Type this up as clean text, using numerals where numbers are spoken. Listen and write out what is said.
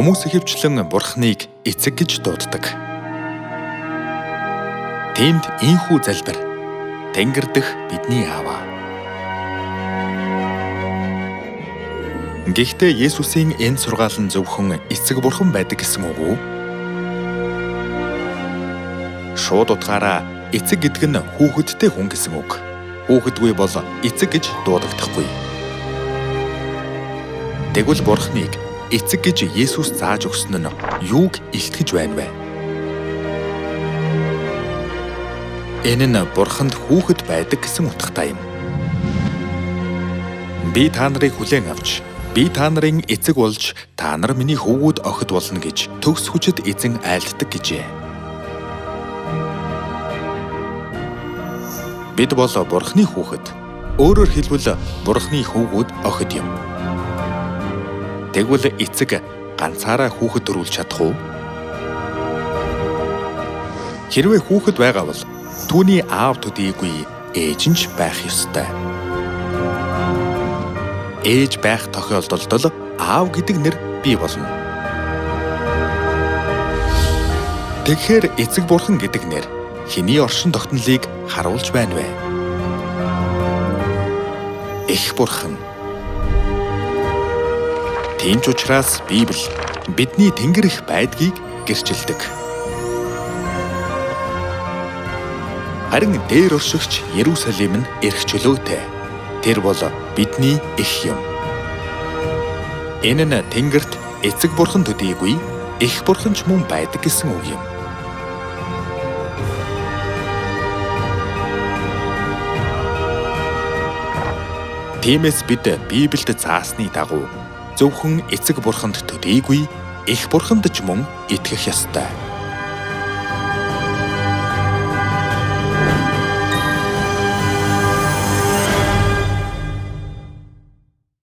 Хүмүүс ихэвчлэн Бурхныг эцэг гэж дууддаг. Тиймд ийхүү залбир Тэнгэр дэх бидний Аава. Гэхдээ Есүсийн энэ сургаал нь зөвхөн эцэг бурхан байдаг гэсэн үг үү? Шууд утгаараа эцэг гэдэг нь хүүхэдтэй хүн гэсэн үг. Хүүхэдгүй бол эцэг гэж дуудагдахгүй. Тэгвэл Бурхныг эцэг гэж Есүс зааж өгсөн нь юуг илтгэж байна вэ? Энэ нь Бурханд хүүхэд байдаг гэсэн утгатай юм. Би та нарыг хүлээн авч, би та нарын эцэг болж, та нар миний хөвгүүд охид болно гэж төгс хүчит эзэн айлддаг гэжээ. Бид бол Бурхны хүүхэд. Өөрөөр хэлбэл Бурхны хөвгүүд охид юм. Тэгвэл эцэг ганцаараа хүүхэд төрүүлж чадах уу? Хэрвээ хүүхэд байгаа бол түүний аав төдийгүй ээж нь ч байх ёстой. Ээж байх тохиолдолд аав гэдэг нэр бий болно. Тэгэхээр эцэг бурхан гэдэг нэр хэний оршин тогтнолыг харуулж байна вэ? Эх бурхан. Тийм ч учраас Библи бидний Тэнгэр их байдгийг гэрчилдэг. Харин дээр оршигч Ерүсалим нь эрх чөлөөтэй. Тэр бол бидний эх юм. Энэ нь Тэнгэрт эцэг бурхан төдийгүй эх бурхан ч мөн байдаг гэсэн үг юм. Тиймээс бид Библиэд заасны дагуу зөвхөн эцэг бурханд төдийгүй эх бурханд ч мөн итгэх ёстой.